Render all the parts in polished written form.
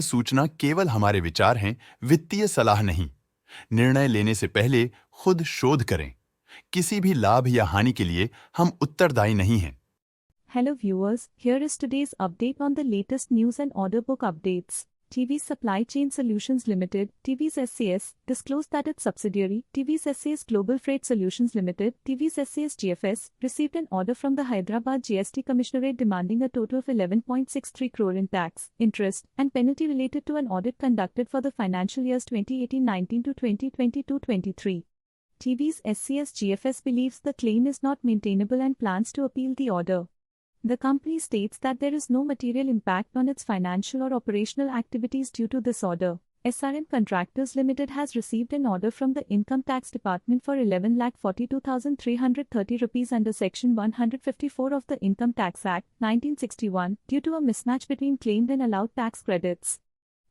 सूचना केवल हमारे विचार हैं, वित्तीय सलाह नहीं। निर्णय लेने से पहले खुद शोध करें। किसी भी लाभ या हानि के लिए हम उत्तरदायी नहीं हैं। Hello viewers, here is today's update on the latest news and order book updates. TVS Supply Chain Solutions Limited, TVS SCS, disclosed that its subsidiary, TVS SCS Global Freight Solutions Limited, TVS SCS GFS, received an order from the Hyderabad GST Commissionerate demanding a total of 11.63 crore in tax, interest, and penalty related to an audit conducted for the financial years 2018-19 to 2022-23. TVS SCS GFS believes the claim is not maintainable and plans to appeal the order. The company states that there is no material impact on its financial or operational activities due to this order. SRM Contractors Limited has received an order from the Income Tax Department for 11,42,330 rupees under Section 154 of the Income Tax Act, 1961, due to a mismatch between claimed and allowed tax credits.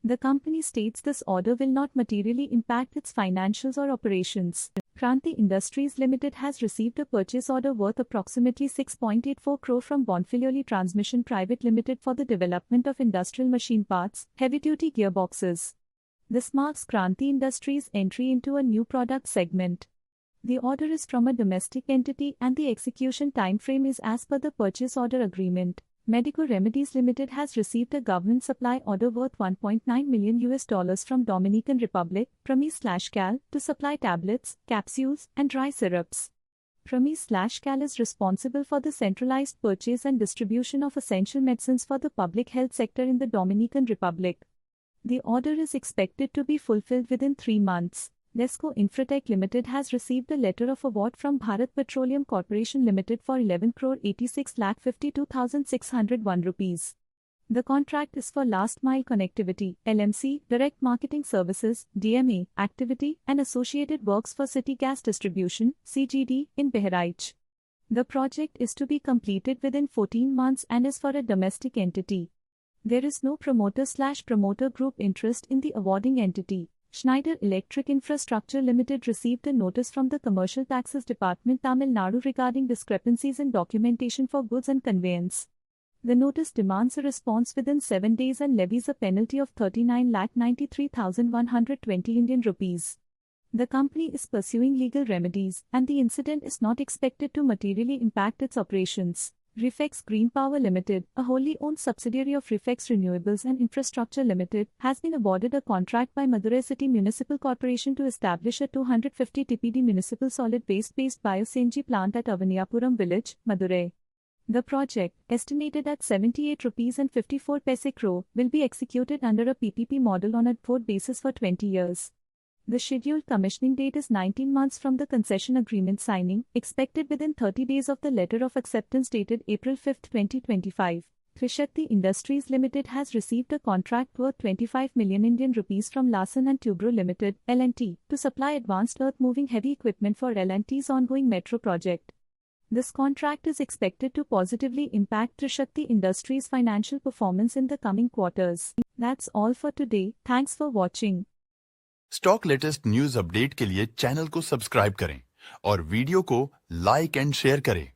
The company states this order will not materially impact its financials or operations. Kranti Industries Limited has received a purchase order worth approximately 6.84 crore from Bonfilioli Transmission Private Limited for the development of industrial machine parts, heavy-duty gearboxes. This marks Kranti Industries' entry into a new product segment. The order is from a domestic entity and the execution timeframe is as per the purchase order agreement. Medico Remedies Limited has received a government supply order worth $1.9 million from Dominican Republic, Promise/Cal, to supply tablets, capsules, and dry syrups. Promise/Cal is responsible for the centralized purchase and distribution of essential medicines for the public health sector in the Dominican Republic. The order is expected to be fulfilled within 3 months. Lesco Infratech Limited has received a letter of award from Bharat Petroleum Corporation Limited for 11,86,52,601 rupees. The contract is for last mile connectivity, LMC, direct marketing services, DMA, activity, and associated works for city gas distribution, CGD, in Bahraich. The project is to be completed within 14 months and is for a domestic entity. There is no promoter/promoter group interest in the awarding entity. Schneider Electric Infrastructure Limited received a notice from the Commercial Taxes Department, Tamil Nadu regarding discrepancies in documentation for goods and conveyance. The notice demands a response within 7 days and levies a penalty of 39,93,120 Indian rupees. The company is pursuing legal remedies, and the incident is not expected to materially impact its operations. Refex Green Power Limited, a wholly owned subsidiary of Refex Renewables and Infrastructure Limited, has been awarded a contract by Madurai City Municipal Corporation to establish a 250 TPD municipal solid waste-based bio-CNG plant at Avaniyapuram village, Madurai. The project, estimated at 78 rupees and 54 paise crore, will be executed under a PPP model on a BOT basis for 20 years. The scheduled commissioning date is 19 months from the concession agreement signing, expected within 30 days of the letter of acceptance dated April 5, 2025. Trishakti Industries Limited has received a contract worth 25 million Indian rupees from Larsen & Toubro Limited, L&T, to supply advanced earth-moving heavy equipment for L&T's ongoing metro project. This contract is expected to positively impact Trishakti Industries' financial performance in the coming quarters. That's all for today. Thanks for watching. Stock latest news update के लिए channel को subscribe करें और video को like and share करें।